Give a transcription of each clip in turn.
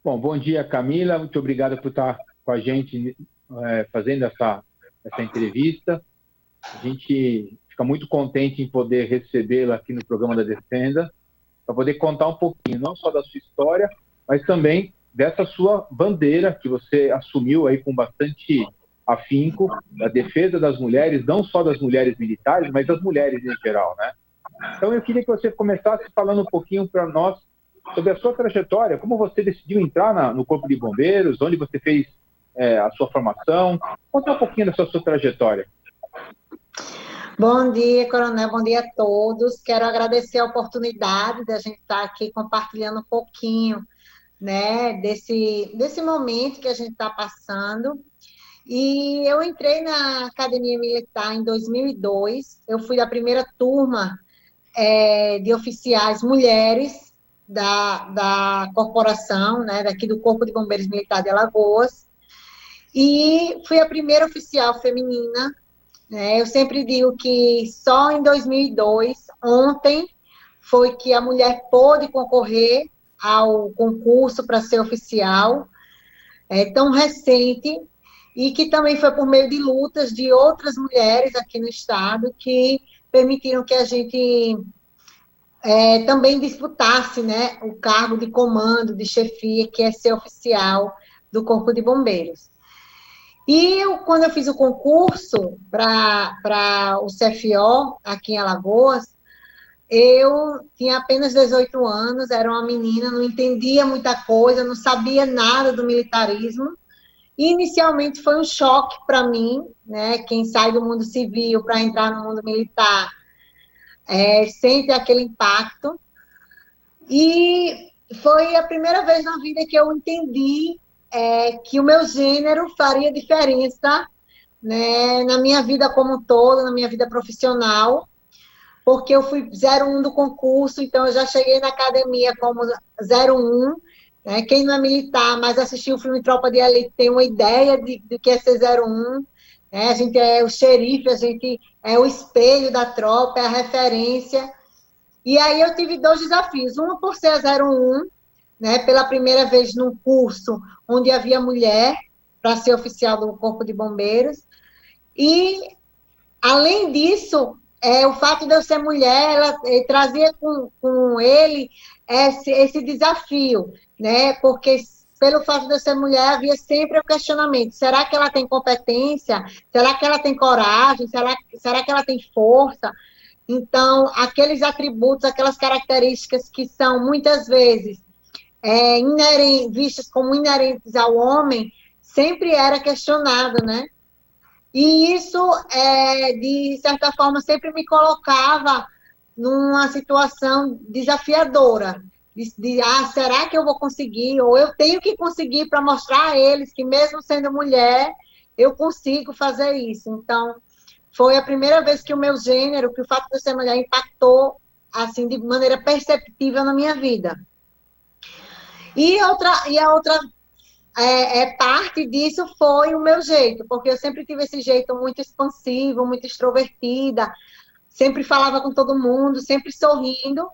Bom, bom dia, Camila. Muito obrigado por estar com a gente fazendo essa entrevista. A gente fica muito contente em poder recebê-la aqui no programa da Defenda, para poder contar um pouquinho, não só da sua história, mas também dessa sua bandeira que você assumiu aí com bastante afinco, da defesa das mulheres, não só das mulheres militares, mas das mulheres em geral, né? Então, eu queria que você começasse falando um pouquinho para nós sobre a sua trajetória, como você decidiu entrar no Corpo de Bombeiros, onde você fez a sua formação. Conta um pouquinho dessa sua trajetória. Bom dia, Coronel, bom dia a todos. Quero agradecer a oportunidade de a gente estar aqui compartilhando um pouquinho, né, desse momento que a gente está passando. E eu entrei na Academia Militar em 2002, eu fui da primeira turma de oficiais mulheres da corporação, né, daqui do Corpo de Bombeiros Militar de Alagoas, e fui a primeira oficial feminina. Eu sempre digo que só em 2002, ontem, foi que a mulher pôde concorrer ao concurso para ser oficial, tão recente, e que também foi por meio de lutas de outras mulheres aqui no estado que permitiram que a gente também disputasse, né, o cargo de comando, de chefia, que é ser oficial do Corpo de Bombeiros. E quando eu fiz o concurso para o CFO, aqui em Alagoas, eu tinha apenas 18 anos, era uma menina, não entendia muita coisa, não sabia nada do militarismo. E, inicialmente, foi um choque para mim, né? Quem sai do mundo civil para entrar no mundo militar sente aquele impacto. E foi a primeira vez na vida que eu entendi que o meu gênero faria diferença, né, na minha vida como um todo, na minha vida profissional, porque eu fui 01 do concurso, então eu já cheguei na academia como 01, né, quem não é militar, mas assistiu o filme Tropa de Elite tem uma ideia de que é ser 01, né, a gente é o xerife, a gente é o espelho da tropa, é a referência. E aí eu tive dois desafios, uma por ser a 01, né, pela primeira vez num curso onde havia mulher para ser oficial do Corpo de Bombeiros, e, além disso, o fato de eu ser mulher, ela trazia com ele esse desafio, né? Porque, pelo fato de eu ser mulher, havia sempre o questionamento: será que ela tem competência? Será que ela tem coragem? Será que ela tem força? Então, aqueles atributos, aquelas características que são, muitas vezes, vistas como inerentes ao homem, sempre era questionado, né? E isso, de certa forma, sempre me colocava numa situação desafiadora, será que eu vou conseguir? Ou eu tenho que conseguir para mostrar a eles que, mesmo sendo mulher, eu consigo fazer isso. Então, foi a primeira vez que o meu gênero, que o fato de eu ser mulher, impactou assim, de maneira perceptível na minha vida. E a outra parte disso foi o meu jeito, porque eu sempre tive esse jeito muito expansivo, muito extrovertida, sempre falava com todo mundo, sempre sorrindo,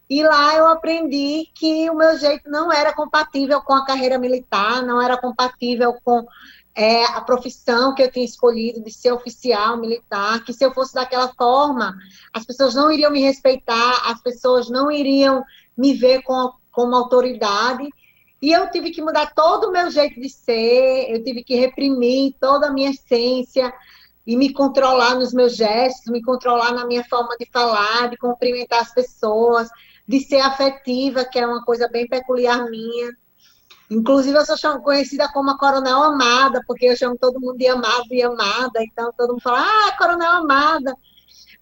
e lá eu aprendi que o meu jeito não era compatível com a carreira militar, não era compatível com a profissão que eu tinha escolhido de ser oficial militar, que se eu fosse daquela forma, as pessoas não iriam me respeitar, as pessoas não iriam me ver como autoridade. E eu tive que mudar todo o meu jeito de ser, eu tive que reprimir toda a minha essência e me controlar nos meus gestos, me controlar na minha forma de falar, de cumprimentar as pessoas, de ser afetiva, que é uma coisa bem peculiar minha. Inclusive, eu sou conhecida como a Coronel Amada, porque eu chamo todo mundo de amado e amada, então todo mundo fala, Coronel Amada.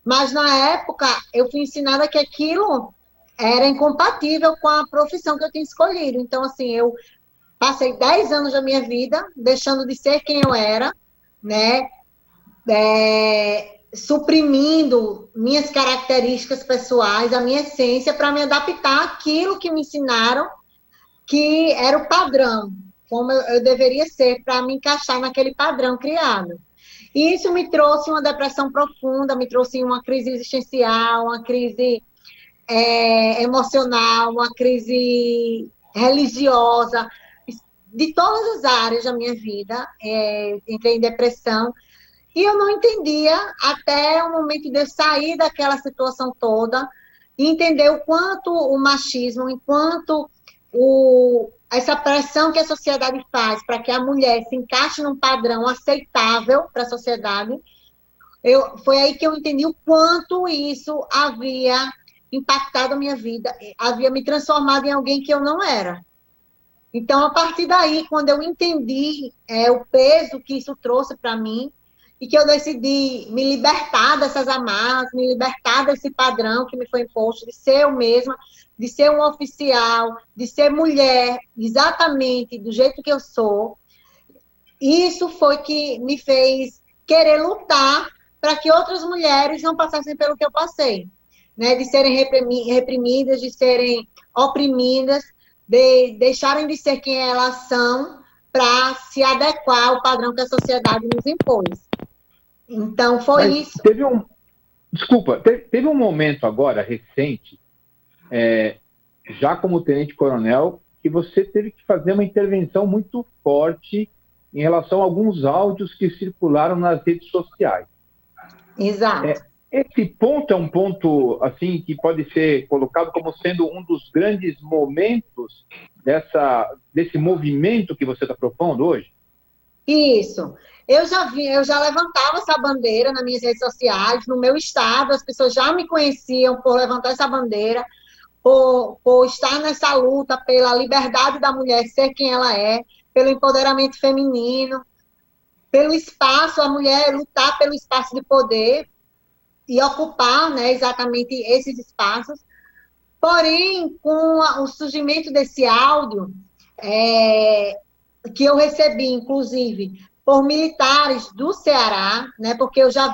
Mas, na época, eu fui ensinada que aquilo era incompatível com a profissão que eu tinha escolhido. Então, assim, eu passei 10 anos da minha vida deixando de ser quem eu era, né? Suprimindo minhas características pessoais, a minha essência, para me adaptar àquilo que me ensinaram, que era o padrão, como eu deveria ser, para me encaixar naquele padrão criado. E isso me trouxe uma depressão profunda, me trouxe uma crise existencial, uma crise emocional, uma crise religiosa, de todas as áreas da minha vida, entrei em depressão, e eu não entendia até o momento de eu sair daquela situação toda e entender o quanto o machismo, enquanto essa pressão que a sociedade faz para que a mulher se encaixe num padrão aceitável para a sociedade, foi aí que eu entendi o quanto isso havia impactado a minha vida, havia me transformado em alguém que eu não era. Então, a partir daí, quando eu entendi o peso que isso trouxe para mim, e que eu decidi me libertar dessas amarras, me libertar desse padrão que me foi imposto, de ser eu mesma, de ser um oficial, de ser mulher, exatamente do jeito que eu sou, isso foi que me fez querer lutar para que outras mulheres não passassem pelo que eu passei, né? De serem reprimidas, de serem oprimidas, de deixarem de ser quem elas são para se adequar ao padrão que a sociedade nos impôs. Então, foi isso. Teve um momento agora, recente, já como tenente-coronel, que você teve que fazer uma intervenção muito forte em relação a alguns áudios que circularam nas redes sociais. Exato. Esse ponto é um ponto assim que pode ser colocado como sendo um dos grandes momentos desse movimento que você está propondo hoje? Isso. Eu já levantava essa bandeira nas minhas redes sociais, no meu estado, as pessoas já me conheciam por levantar essa bandeira, por estar nessa luta pela liberdade da mulher ser quem ela é, pelo empoderamento feminino, pelo espaço, a mulher lutar pelo espaço de poder e ocupar, né, exatamente esses espaços. Porém, com o surgimento desse áudio, que eu recebi, inclusive, por militares do Ceará, né, porque eu já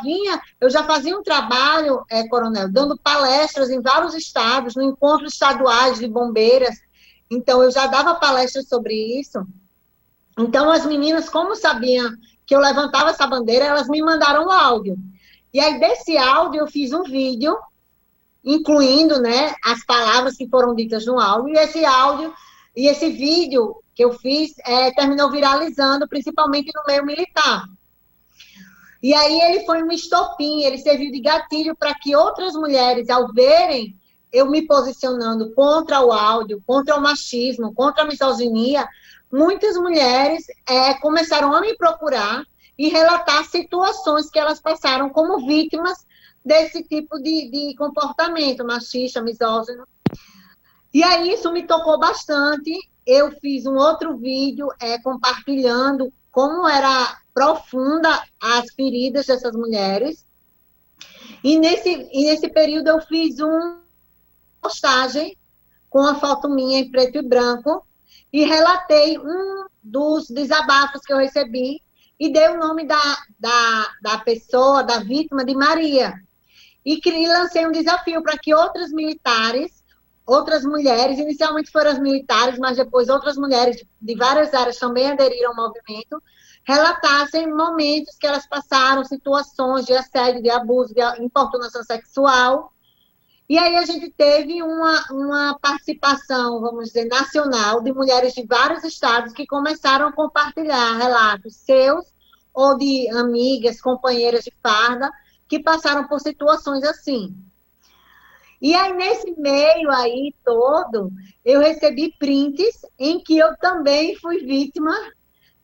fazia um trabalho, coronel, dando palestras em vários estados, no encontro estaduais de bombeiras, então eu já dava palestras sobre isso. Então, as meninas, como sabiam que eu levantava essa bandeira, elas me mandaram um áudio. E aí, desse áudio, eu fiz um vídeo, incluindo, né, as palavras que foram ditas no áudio, e esse vídeo que eu fiz terminou viralizando, principalmente no meio militar. E aí ele foi um estopim, ele serviu de gatilho para que outras mulheres, ao verem eu me posicionando contra o áudio, contra o machismo, contra a misoginia, muitas mulheres começaram a me procurar e relatar situações que elas passaram como vítimas desse tipo de comportamento machista, misógino. E aí isso me tocou bastante. Eu fiz um outro vídeo compartilhando como era profunda as feridas dessas mulheres. E nesse período eu fiz uma postagem com a foto minha em preto e branco e relatei um dos desabafos que eu recebi e dei o nome da pessoa, da vítima, de Maria. E lancei um desafio para que outras militares, outras mulheres, inicialmente foram as militares, mas depois outras mulheres de várias áreas também aderiram ao movimento, relatassem momentos que elas passaram, situações de assédio, de abuso, de importunação sexual. E aí a gente teve uma participação, vamos dizer, nacional, de mulheres de vários estados que começaram a compartilhar relatos seus ou de amigas, companheiras de farda, que passaram por situações assim. E aí, nesse meio aí todo, eu recebi prints em que eu também fui vítima,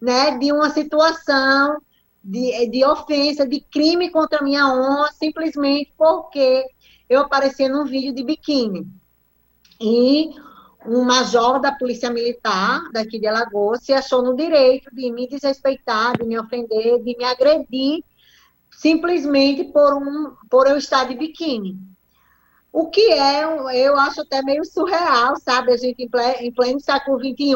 né, de uma situação de ofensa, de crime contra a minha honra, simplesmente porque eu apareci num vídeo de biquíni. E um major da Polícia Militar, daqui de Alagoas, se achou no direito de me desrespeitar, de me ofender, de me agredir, simplesmente por eu estar de biquíni. O que eu acho até meio surreal, sabe? A gente, em pleno século XXI,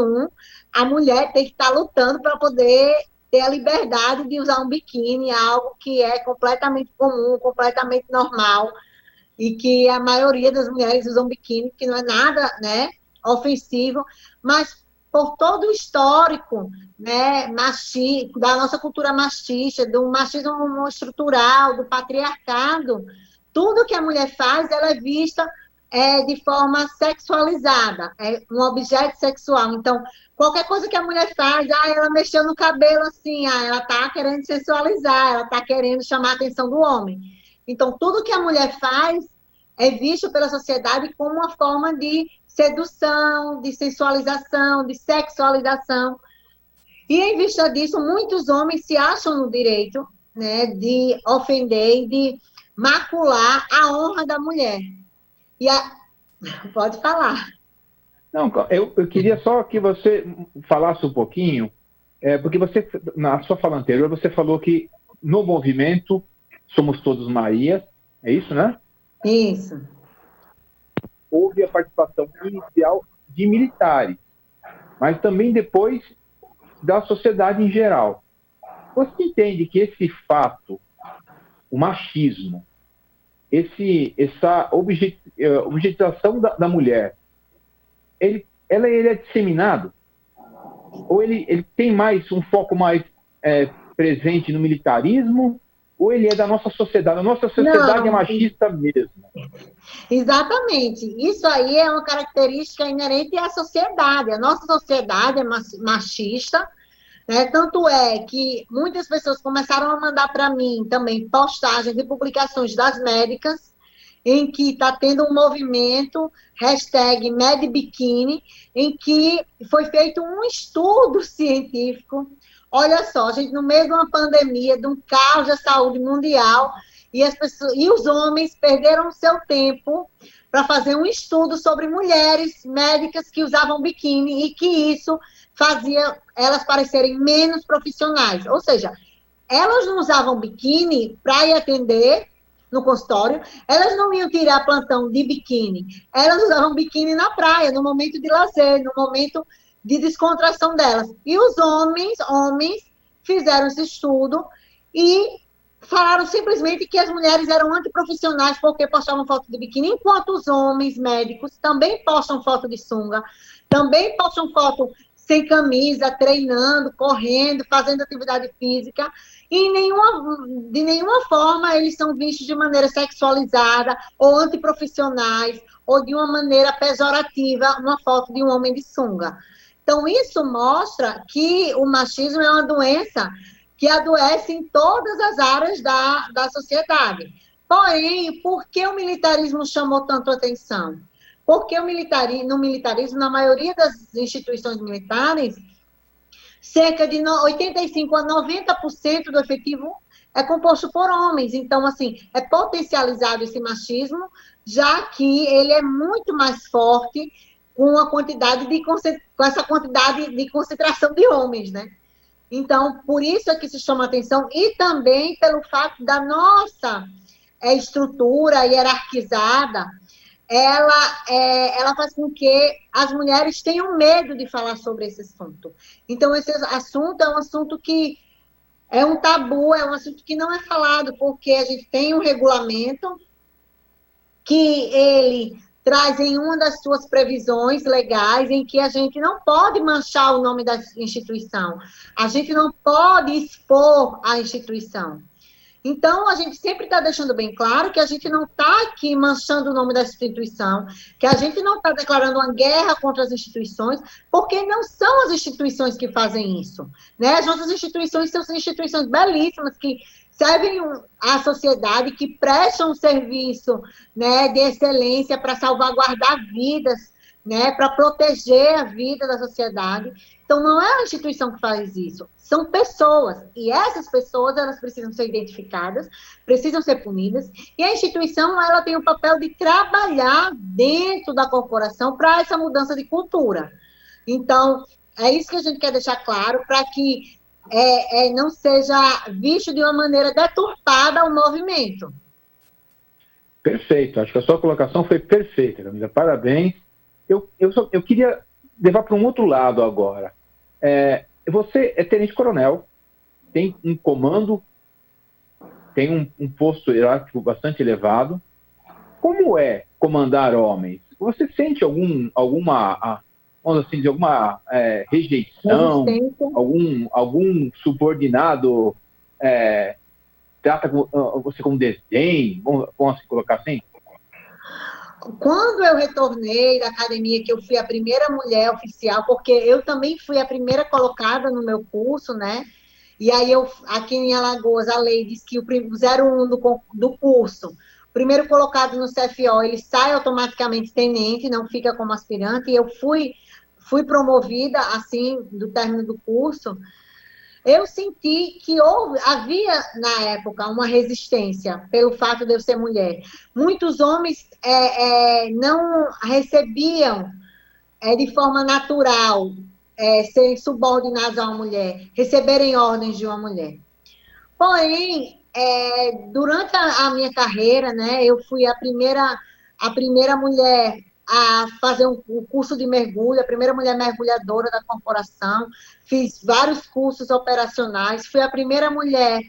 a mulher tem que estar lutando para poder ter a liberdade de usar um biquíni, algo que é completamente comum, completamente normal, e que a maioria das mulheres usam biquíni, que não é nada, né, ofensivo, mas por todo o histórico, né, da nossa cultura machista, do machismo estrutural, do patriarcado, tudo que a mulher faz, ela é vista de forma sexualizada, é um objeto sexual. Então, qualquer coisa que a mulher faz, ela mexeu no cabelo assim, ela está querendo sensualizar, ela está querendo chamar a atenção do homem. Então, tudo que a mulher faz é visto pela sociedade como uma forma de sedução, de sensualização, de sexualização. E, em vista disso, muitos homens se acham no direito, né, de ofender, de macular a honra da mulher. Pode falar. Não, eu queria só que você falasse um pouquinho, porque você, na sua fala anterior, você falou que no movimento somos todos Maria, é isso, né? Isso. Houve a participação inicial de militares, mas também depois da sociedade em geral. Você entende que esse fato, o machismo, essa objetização da mulher, ele é disseminado? Ou ele tem mais um foco mais presente no militarismo, ou ele é da nossa sociedade? A nossa sociedade Não, é machista mesmo. Exatamente. Isso aí é uma característica inerente à sociedade. A nossa sociedade é machista, né? Tanto é que muitas pessoas começaram a mandar para mim também postagens e publicações das médicas, em que está tendo um movimento, #MedBikini, em que foi feito um estudo científico. Olha só, a gente no meio de uma pandemia, de um caos da saúde mundial, e os homens perderam seu tempo para fazer um estudo sobre mulheres médicas que usavam biquíni e que isso fazia elas parecerem menos profissionais. Ou seja, elas não usavam biquíni para ir atender no consultório, elas não iam tirar plantão de biquíni, elas usavam biquíni na praia, no momento de lazer, no momento de descontração delas. E os homens fizeram esse estudo e falaram simplesmente que as mulheres eram antiprofissionais porque postavam foto de biquíni, enquanto os homens médicos também postam foto de sunga, também postam foto sem camisa, treinando, correndo, fazendo atividade física, e de nenhuma forma eles são vistos de maneira sexualizada ou antiprofissionais ou de uma maneira pejorativa uma foto de um homem de sunga. Então, isso mostra que o machismo é uma doença que adoece em todas as áreas da sociedade. Porém, por que o militarismo chamou tanto atenção? Porque no militarismo, na maioria das instituições militares, cerca de 85% a 90% do efetivo é composto por homens. Então, assim, é potencializado esse machismo, já que ele é muito mais forte com essa quantidade de concentração de homens, né? Então, por isso é que se chama atenção, e também pelo fato da nossa estrutura hierarquizada, ela faz com que as mulheres tenham medo de falar sobre esse assunto. Então, esse assunto é um assunto que é um tabu, é um assunto que não é falado, porque a gente tem um regulamento que ele traz em uma das suas previsões legais em que a gente não pode manchar o nome da instituição, a gente não pode expor a instituição. Então, a gente sempre está deixando bem claro que a gente não está aqui manchando o nome da instituição, que a gente não está declarando uma guerra contra as instituições, porque não são as instituições que fazem isso, né? As nossas instituições são instituições belíssimas, que servem à sociedade, que prestam um serviço, né, de excelência para salvaguardar vidas, né, para proteger a vida da sociedade. Então, não é a instituição que faz isso, são pessoas. E essas pessoas, elas precisam ser identificadas, precisam ser punidas. E a instituição, ela tem o papel de trabalhar dentro da corporação para essa mudança de cultura. Então, é isso que a gente quer deixar claro, para que não seja visto de uma maneira deturpada o movimento. Perfeito, acho que a sua colocação foi perfeita, Camila, parabéns. Eu queria levar para um outro lado agora. Você é tenente-coronel, tem um comando, tem um posto hierárquico bastante elevado. Como é comandar homens? Você sente alguma vamos assim, de alguma rejeição, algum subordinado trata você com desdém, vamos assim colocar assim? Quando eu retornei da academia, que eu fui a primeira mulher oficial, porque eu também fui a primeira colocada no meu curso, né? E aí, aqui em Alagoas, a lei diz que o 01 do curso, o primeiro colocado no CFO, ele sai automaticamente tenente, não fica como aspirante, e eu fui promovida, assim, do término do curso. Eu senti que havia, na época, uma resistência pelo fato de eu ser mulher. Muitos homens não recebiam de forma natural serem subordinados a uma mulher, receberem ordens de uma mulher. Porém, durante a minha carreira, né, eu fui a primeira mulher a fazer um curso de mergulho, a primeira mulher mergulhadora da corporação, fiz vários cursos operacionais, fui a primeira mulher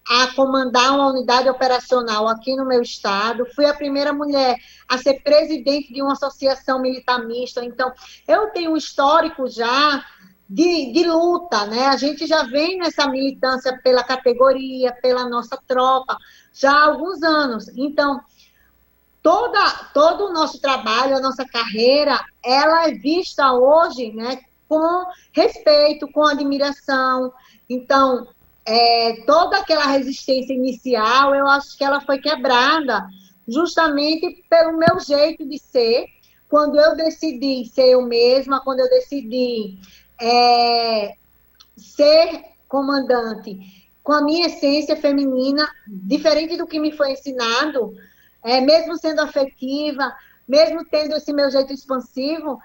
a comandar uma unidade operacional aqui no meu estado, fui a primeira mulher a ser presidente de uma associação militar mista. Então, eu tenho um histórico já de luta, né? A gente já vem nessa militância pela categoria, pela nossa tropa, já há alguns anos. Então, todo o nosso trabalho, a nossa carreira, ela é vista hoje, né, com respeito, com admiração. Então, toda aquela resistência inicial, eu acho que ela foi quebrada justamente pelo meu jeito de ser, quando eu decidi ser eu mesma, quando eu decidi ser comandante com a minha essência feminina, diferente do que me foi ensinado, mesmo sendo afetiva, mesmo tendo esse meu jeito expansivo,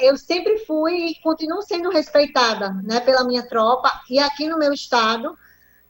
eu sempre fui e continuo sendo respeitada, né, pela minha tropa, e aqui no meu estado,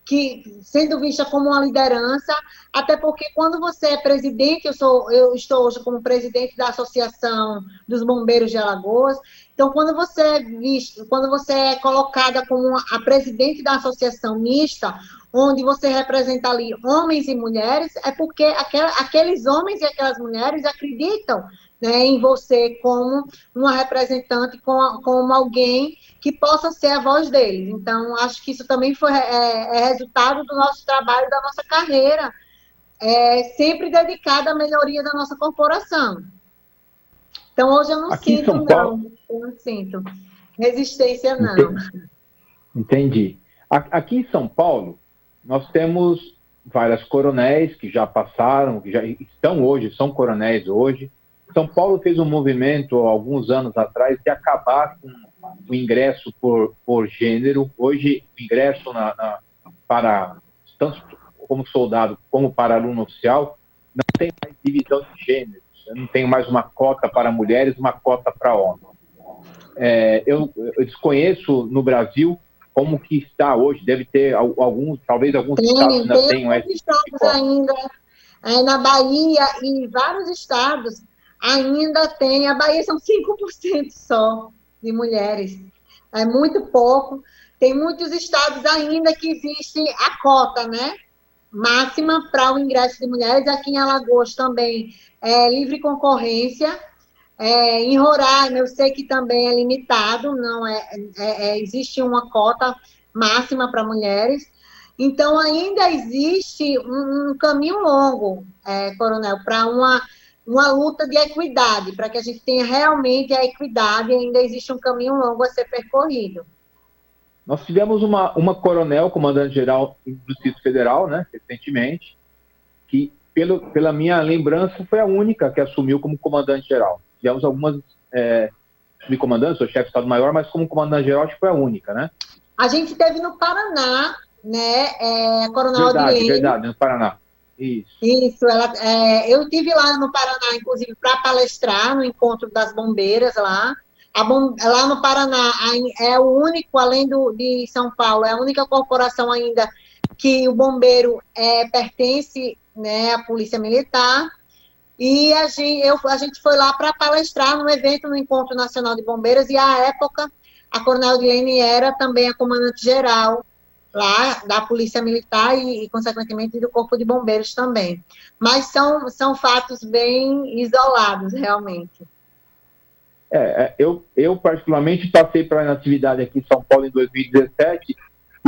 que sendo vista como uma liderança, até porque quando você é presidente, eu estou hoje como presidente da Associação dos Bombeiros de Alagoas. Então, quando você é colocada como a presidente da associação mista, onde você representa ali homens e mulheres, é porque aqueles homens e aquelas mulheres acreditam, né, em você como uma representante, como alguém que possa ser a voz deles. Então, acho que isso também foi resultado do nosso trabalho, da nossa carreira, sempre dedicada à melhoria da nossa corporação. Então, hoje eu não Aqui em sinto, São Paulo, não. Eu não sinto resistência, não. entendi. Aqui em São Paulo, nós temos várias coronéis que já passaram, que já estão hoje, são coronéis hoje. São Paulo fez um movimento, alguns anos atrás, de acabar com o ingresso por gênero. Hoje, o ingresso para tanto como soldado como para aluno oficial não tem mais divisão de gêneros. Não tem mais uma cota para mulheres, uma cota para homens. Eu desconheço no Brasil como que está hoje. Deve ter talvez alguns estados ainda tenham alguns estados ainda, na Bahia e vários estados ainda tem. A Bahia são 5% só de mulheres. É muito pouco. Tem muitos estados ainda que existe a cota, né, máxima para o ingresso de mulheres. Aqui em Alagoas também é livre concorrência. Em Roraima, eu sei que também é limitado, não existe uma cota máxima para mulheres. Então, ainda existe um caminho longo, Coronel, para uma luta de equidade, para que a gente tenha realmente a equidade, ainda existe um caminho longo a ser percorrido. Nós tivemos uma coronel, comandante-geral do Distrito Federal, né, recentemente, que, pela minha lembrança, foi a única que assumiu como comandante-geral. Tivemos algumas subcomandantes, ou chefe de Estado-Maior, mas como comandante-geral, acho que foi a única, né? A gente teve no Paraná, né, a Coronel Verdade, no Paraná. Isso. Eu tive lá no Paraná, inclusive, para palestrar no encontro das bombeiras lá. Lá no Paraná é o único, além de São Paulo, é a única corporação ainda que o bombeiro pertence, né, à Polícia Militar. E a gente foi lá para palestrar no evento, no Encontro Nacional de Bombeiros, e à época a Coronel Dilene era também a comandante-geral lá da Polícia Militar e, consequentemente, do Corpo de Bombeiros também. Mas são fatos bem isolados, realmente. Eu particularmente, passei para a atividade aqui em São Paulo em 2017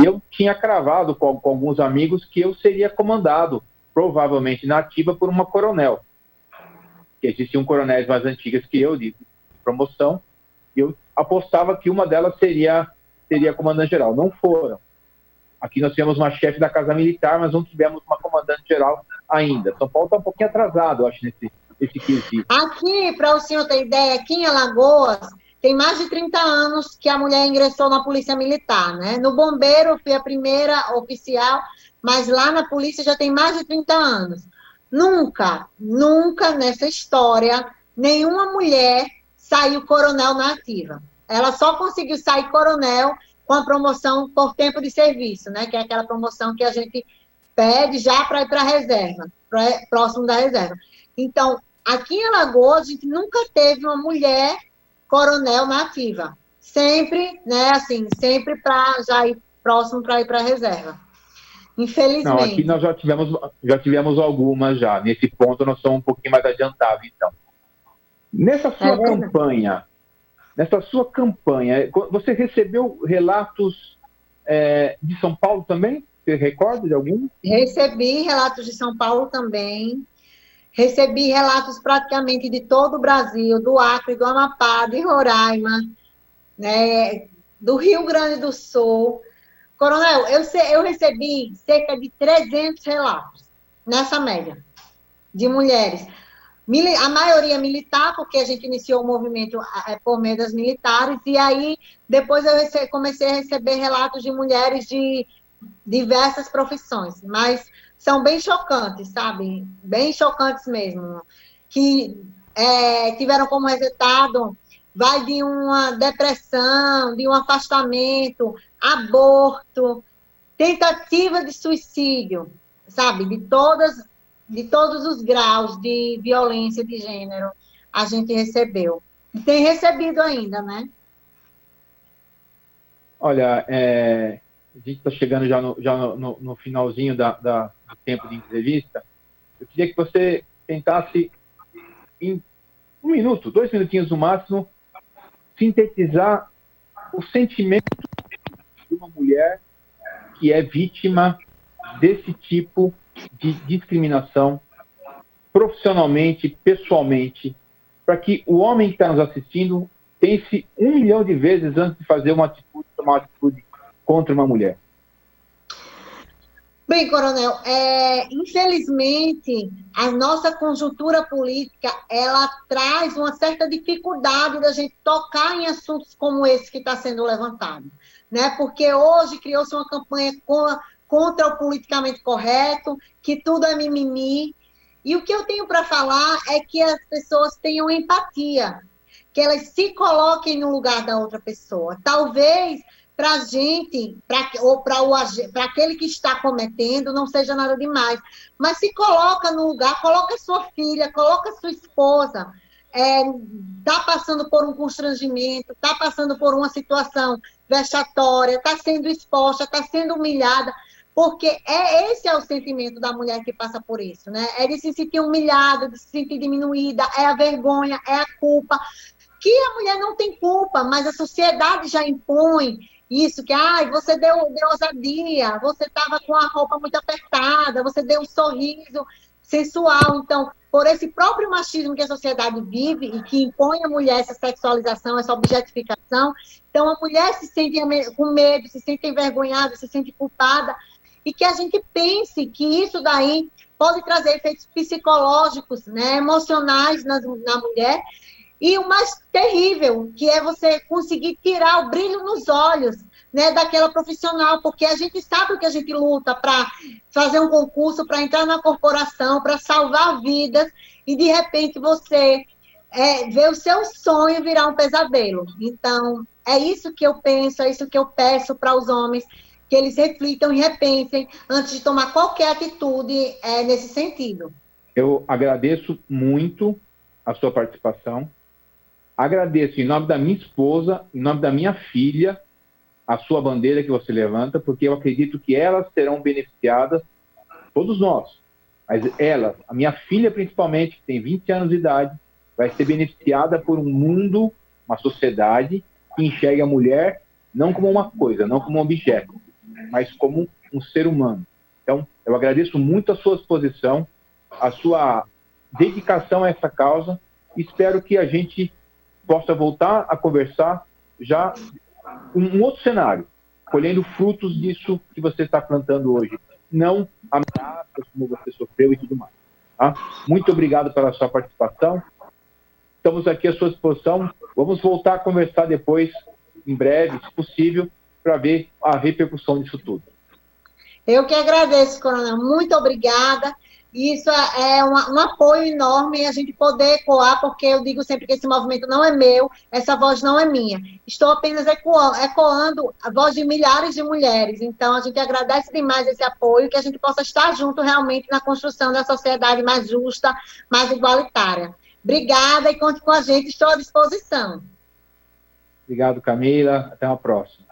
e eu tinha cravado com alguns amigos que eu seria comandado, provavelmente na ativa, por uma coronel. que existiam coronéis mais antigas que eu, de promoção, e eu apostava que uma delas seria comandante-geral. Não foram. Aqui nós tivemos uma chefe da Casa Militar, mas não tivemos uma comandante-geral ainda. São Paulo está um pouquinho atrasado, eu acho, nesse quesito. Aqui, para o senhor ter ideia, aqui em Alagoas, tem mais de 30 anos que a mulher ingressou na Polícia Militar, né? No Bombeiro, fui a primeira oficial, mas lá na Polícia já tem mais de 30 anos. Nunca nessa história, nenhuma mulher saiu coronel na ativa. Ela só conseguiu sair coronel com a promoção por tempo de serviço, né? Que é aquela promoção que a gente pede já para ir para a reserva, próximo da reserva. Então, aqui em Alagoas, a gente nunca teve uma mulher coronel na ativa. Sempre, né, assim, sempre para já ir próximo para ir para a reserva. Infelizmente. Não, aqui nós já tivemos algumas já. Nesse ponto nós somos um pouquinho mais adiantados, então. Nessa sua campanha, você recebeu relatos de São Paulo também? Você recorda de algum? Recebi relatos de São Paulo também. Recebi relatos praticamente de todo o Brasil, do Acre, do Amapá, de Roraima, né, do Rio Grande do Sul. Coronel, eu recebi cerca de 300 relatos nessa média de mulheres. A maioria militar, porque a gente iniciou o movimento por meio das militares, e aí depois eu comecei a receber relatos de mulheres de diversas profissões, mas são bem chocantes, sabe? Bem chocantes mesmo, que tiveram como resultado, vai de uma depressão, de um afastamento, aborto, tentativa de suicídio, sabe? De todos os graus de violência de gênero a gente recebeu. E tem recebido ainda, né? Olha, a gente está chegando já no finalzinho do tempo de entrevista. Eu queria que você tentasse, em 1 minuto, 2 minutinhos no máximo, sintetizar o sentimento de uma mulher que é vítima desse tipo de discriminação profissionalmente, pessoalmente, para que o homem que está nos assistindo pense 1 milhão de vezes antes de fazer tomar uma atitude contra uma mulher. Bem, coronel, infelizmente, a nossa conjuntura política, ela traz uma certa dificuldade da gente tocar em assuntos como esse que está sendo levantado, né? Porque hoje criou-se uma campanha contra o politicamente correto, que tudo é mimimi, e o que eu tenho para falar é que as pessoas tenham empatia, que elas se coloquem no lugar da outra pessoa. Talvez para a gente, ou para aquele que está cometendo, não seja nada demais. Mas se coloca no lugar, coloca sua filha, coloca sua esposa, está passando por um constrangimento, está passando por uma situação vexatória, está sendo exposta, está sendo humilhada, porque esse é o sentimento da mulher que passa por isso, né? É de se sentir humilhada, de se sentir diminuída, é a vergonha, é a culpa, que a mulher não tem culpa, mas a sociedade já impõe isso, que você deu ousadia, você estava com a roupa muito apertada, você deu um sorriso sensual. Então, por esse próprio machismo que a sociedade vive e que impõe à mulher essa sexualização, essa objetificação, então a mulher se sente com medo, se sente envergonhada, se sente culpada, e que a gente pense que isso daí pode trazer efeitos psicológicos, né, emocionais na mulher. E o mais terrível, que é você conseguir tirar o brilho nos olhos, né, daquela profissional, porque a gente sabe o que a gente luta para fazer um concurso, para entrar na corporação, para salvar vidas, e de repente você vê o seu sonho virar um pesadelo. Então, é isso que eu penso, é isso que eu peço para os homens, que eles reflitam e repensem antes de tomar qualquer atitude nesse sentido. Eu agradeço muito a sua participação. Agradeço em nome da minha esposa, em nome da minha filha, a sua bandeira que você levanta, porque eu acredito que elas serão beneficiadas, todos nós, mas elas, a minha filha principalmente, que tem 20 anos de idade, vai ser beneficiada por um mundo, uma sociedade que enxerga a mulher não como uma coisa, não como um objeto, mas como um ser humano. Então, eu agradeço muito a sua exposição, a sua dedicação a essa causa. Espero que a gente possa voltar a conversar já um outro cenário, colhendo frutos disso que você está plantando hoje, não ameaças como você sofreu e tudo mais. Tá? Muito obrigado pela sua participação. Estamos aqui à sua disposição. Vamos voltar a conversar depois, em breve, se possível, para ver a repercussão disso tudo. Eu que agradeço, Coronel. Muito obrigada. Isso é um apoio enorme a gente poder ecoar, porque eu digo sempre que esse movimento não é meu, essa voz não é minha. Estou apenas ecoando a voz de milhares de mulheres. Então, a gente agradece demais esse apoio, que a gente possa estar junto realmente na construção da sociedade mais justa, mais igualitária. Obrigada e conte com a gente, estou à disposição. Obrigado, Camila. Até a próxima.